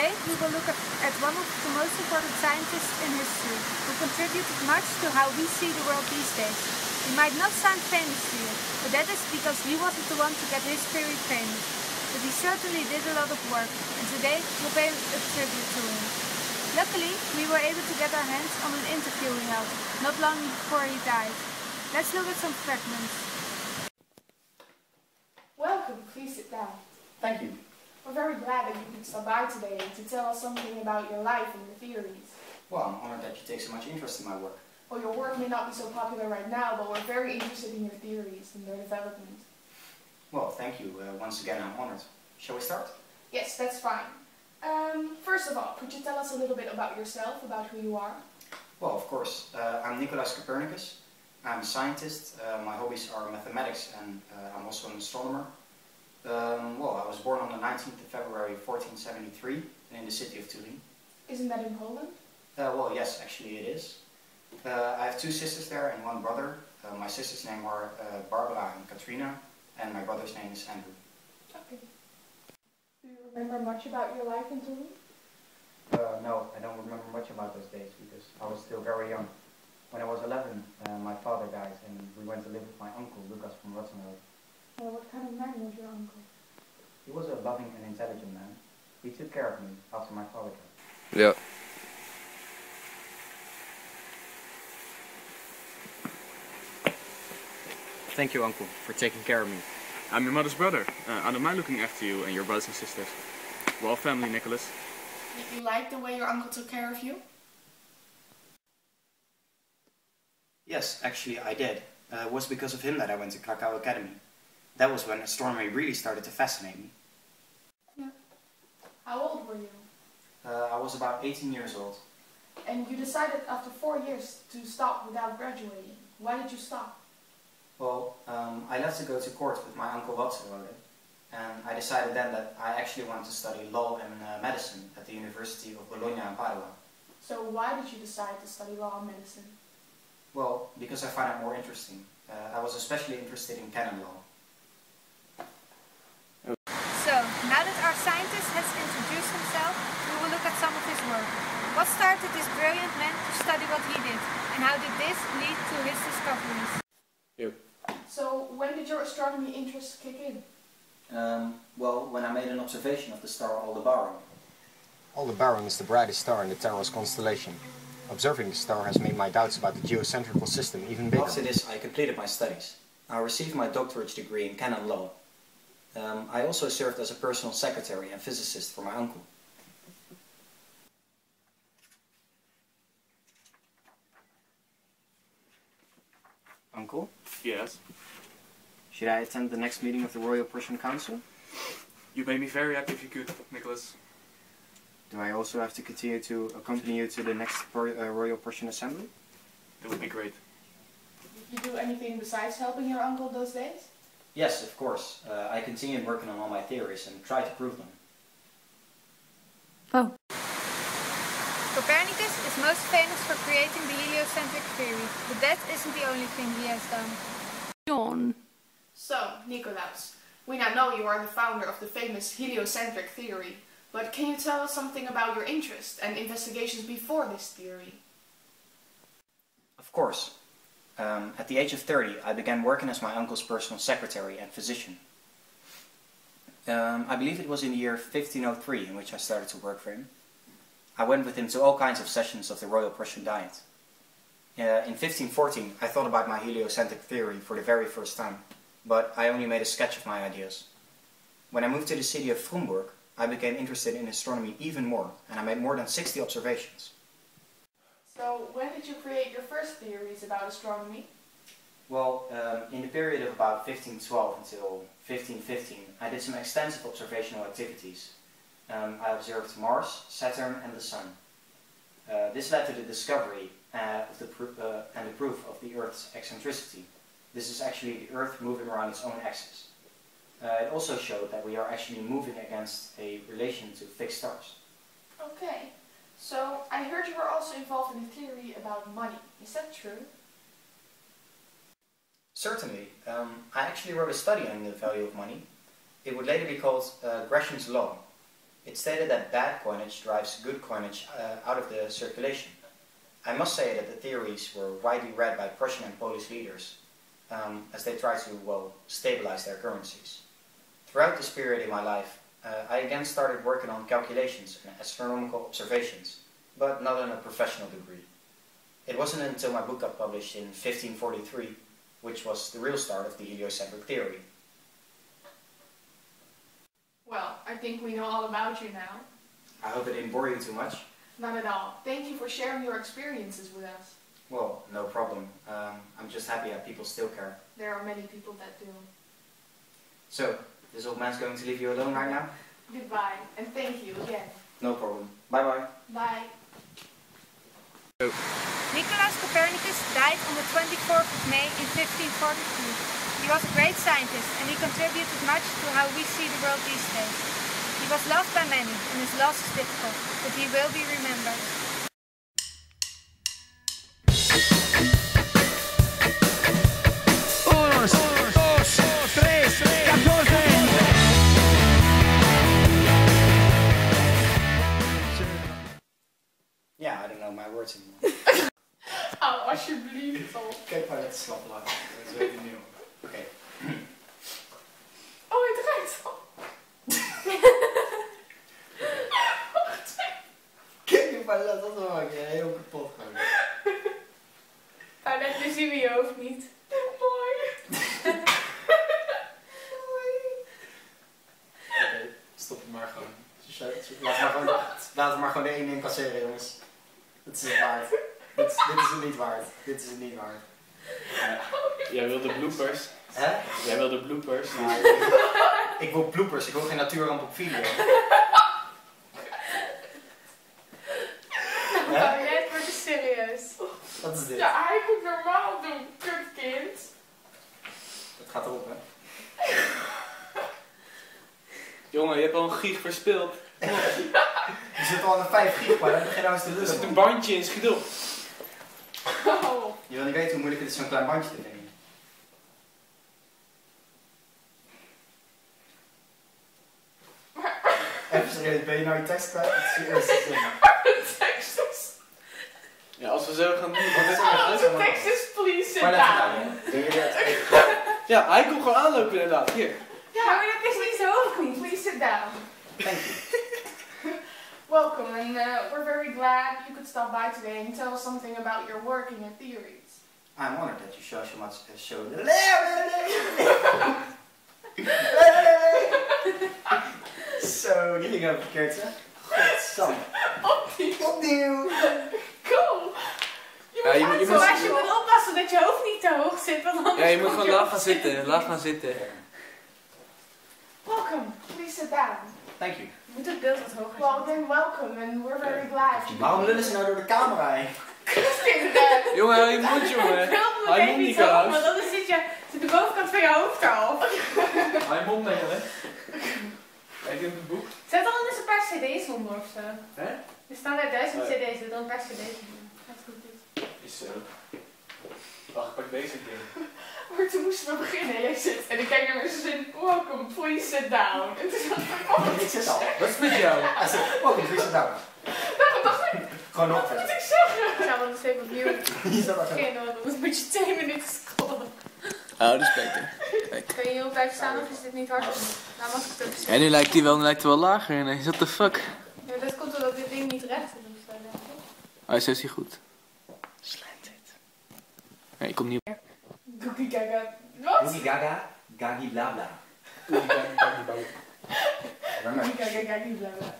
Today we will look at one of the most important scientists in history, who contributed much to how we see the world these days. He might not sound famous to you, but that is because he wasn't the one to get his theory famous. But he certainly did a lot of work, and today we'll pay a tribute to him. Luckily, we were able to get our hands on an interview he held, not long before he died. Let's look at some fragments. Welcome, please sit down. Thank you. We're very glad that you could stop by today to tell us something about your life and your theories. Well, I'm honored that you take so much interest in my work. Well, your work may not be so popular right now, but we're very interested in your theories and their development. Well, thank you. Once again, I'm honored. Shall we start? Yes, that's fine. First of all, could you tell us a little bit about yourself, about who you are? Well, of course. I'm Nicolaus Copernicus. I'm a scientist. My hobbies are mathematics and I'm also an astronomer. Well, I was born on the 19th of February 1473 in the city of Turin. Isn't that in Poland? Well, yes, actually it is. I have two sisters there and one brother. My sisters' names are Barbara and Katrina, and my brother's name is Andrew. Okay. Do you remember much about your life in Turin? No, I don't remember much about those days because I was still very young. When I was 11, my father died and we went to live with my uncle, Lucas from Rotterdam. Well, what kind of man was your uncle? He was a loving and intelligent man. He took care of me after my father died. Yeah. Thank you, Uncle, for taking care of me. I'm your mother's brother. I don't mind looking after you and your brothers and sisters. We're all family, Nicholas. Did you like the way your uncle took care of you? Yes, actually I did. It was because of him that I went to Krakow Academy. That was when astronomy really started to fascinate me. Yeah. How old were you? I was about 18 years old. And you decided after 4 years to stop without graduating. Why did you stop? Well, I left to go to court with my uncle Rotterdam, and I decided then that I actually wanted to study law and medicine at the University of Bologna in Padua. So why did you decide to study law and medicine? Well, because I find it more interesting. I was especially interested in canon law. So, now that our scientist has introduced himself, we will look at some of his work. What started this brilliant man to study what he did, and how did this lead to his discoveries? Here. So, when did your astronomy interest kick in? Well, when I made an observation of the star Aldebaran. Aldebaran is the brightest star in the Taurus constellation. Observing the star has made my doubts about the geocentrical system even bigger. After this, I completed my studies. I received my doctorate degree in canon law. I also served as a personal secretary and physicist for my uncle. Uncle, Yes? should I attend the next meeting of the Royal Prussian Council? You made me very happy if you could, Nicholas. Do I also have to continue to accompany you to the next Royal Prussian Assembly? That would be great. Did you do anything besides helping your uncle those days? Yes, of course. I continued working on all my theories and tried to prove them. Oh. Copernicus is most famous for creating the heliocentric theory, but that isn't the only thing he has done. John. So, Nicolaus, we now know you are the founder of the famous heliocentric theory, but can you tell us something about your interest and investigations before this theory? Of course. At the age of 30, I began working as my uncle's personal secretary and physician. I believe it was in the year 1503 in which I started to work for him. I went with him to all kinds of sessions of the Royal Prussian Diet. In 1514, I thought about my heliocentric theory for the very first time, but I only made a sketch of my ideas. When I moved to the city of Fromburg, I became interested in astronomy even more, and I made more than 60 observations. So, when did you create your first theories about astronomy? Well, in the period of about 1512 until 1515, I did some extensive observational activities. I observed Mars, Saturn and the Sun. This led to the discovery and the proof of the Earth's eccentricity. This is actually the Earth moving around its own axis. It also showed that we are actually moving against a relation to fixed stars. Okay, so I heard you were also involved in a theory about money. Is that true? Certainly. I actually wrote a study on the value of money. It would later be called Gresham's Law. It stated that bad coinage drives good coinage out of the circulation. I must say that the theories were widely read by Prussian and Polish leaders, as they tried to, well, stabilize their currencies. Throughout this period in my life, I again started working on calculations and astronomical observations, but not on a professional degree. It wasn't until my book got published in 1543, which was the real start of the heliocentric theory. Well, I think we know all about you now. I hope it didn't bore you too much. Not at all. Thank you for sharing your experiences with us. Well, no problem. I'm just happy that people still care. There are many people that do. So, this old man's going to leave you alone right now? Goodbye, and thank you again. No problem. Bye-bye. Bye. Nicolaus Copernicus died on the 24th of May in 1542. He was a great scientist and he contributed much to how we see the world these days. He was loved by many and his loss is difficult, but he will be remembered. Ja, I don't know my words anymore. Oh, alsjeblieft al. Kijk maar, dat is slap lachen. Dat is weet ik niet meer. Oké. Oh, hij draait al. Wacht even. Kijk maar, dat maak je heel kapot gewoon. Nou, net zien we je hoofd niet. Mooi. Oké, stop het maar gewoon. Laat het maar gewoon de ene incasseren, jongens. Dat is het waard. Dit is het niet waard. Dit is het niet waard. Jij wil de bloopers. Hè? Jij wil de bloopers. Ik wil bloopers, ik wil geen natuurramp op video. Nou, jij wordt te serieus. Wat is dit? Ja, hij moet normaal doen, kutkind. Dat gaat erop, hè? Jongen, je hebt al een gig verspeeld. Je zit al aan de 5 gig, maar dan begin je nou eens te Er lullen. zit een bandje in, schiet op. Oh. Je wil niet weten hoe moeilijk het is zo'n klein bandje te vinden. Even serieus, ben je nou je tekst kwijt? Dat is de eerste zin. Texas. Ja, als we zo gaan doen, wat is Oh, Texas, please sit Maar let down. op, doe je dat? Ja, hij komt gewoon aanlopen inderdaad. Hier. Ja, maar dat is niet zo goed. Please sit down. Thank you. Welcome, and we're very glad you could stop by today and tell us something about your work and your theories. I'm honored that you show so much. Zo, die ging even verkeerd, hè? Godsamme. Opnieuw. Cool. Ja, je moet oppassen dat je hoofd niet te hoog zit, want anders Ja, je moet komt gewoon je laag gaan zitten. Laag gaan zitten. Welcome, please sit down. Thank you. Je moet het beeld wat hoger Well, then welcome, and we're very glad. Waarom lullen ze nou door de camera heen? Inderdaad. Jongen, hou je mond, jongen. Hou je mond, Nicolaus. want anders zit de bovenkant van je hoofd al. Hou je mond mee, hè. Kijk in het boek. Zet dan eens een paar cd's onder of zo. Hè? Er staan er 1000 Oh ja. cd's, doe dan een paar cd's onder. Als het goed is. Is zo. Wacht, ik pak deze ding. Maar toen moesten we beginnen. Jij zit en ik kijk naar mijn zin. Welcome, please sit down. En toen dacht ik, oh, Ik zit al. Wat is met jou? Hij zegt, oh, ik zit daar. daarom dacht ik, Gewoon wat op. moet ik zeggen? Ik ga wel eens even opnieuw Je zat daar zo. beginnen, want anders moet je 2 minuten scrollen. Oh, dat is beter. Kun je heel blijven staan of is dit niet hard genoeg? Nou, was het ook zo. En nu lijkt hij wel lager ineens. What the fuck? Ja, dat komt omdat dit ding niet recht is of zo, denk ik. Oh, zo is hij goed. Slanted. Nee, ik kom niet op. Googie gaga. Wat? Googie gaga, gagi blabla. Googie gaga gagi bla bla.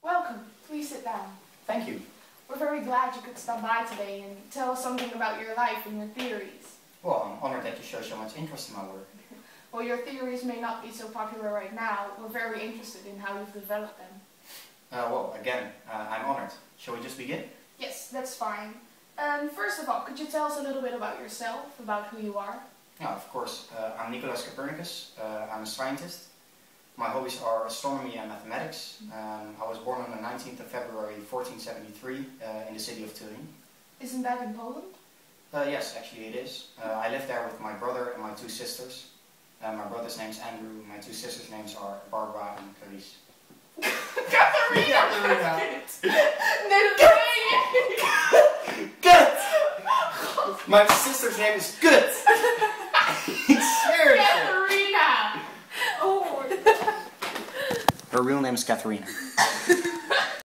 Welcome, please sit down. Thank you. We're very glad you could stop by today and tell us something about your life and your theories. Well, I'm honored that you show so much interest in my work. While your theories may not be so popular right now, we're very interested in how you've developed them. Well, again, I'm honored. Shall we just begin? Yes, that's fine. First of all, could you tell us a little bit about yourself, about who you are? Yeah, of course. I'm Nicolaus Copernicus. I'm a scientist. My hobbies are astronomy and mathematics. I was born on the 19th of February 1473 in the city of Turin. Isn't that in Poland? Yes, actually it is. I live there with my brother and my 2 sisters. My brother's name's Andrew. My two sisters' names are Barbara and Clarice. Catharina! Good! My sister's name is Good! Catharina! Oh. Her real name is Katharina.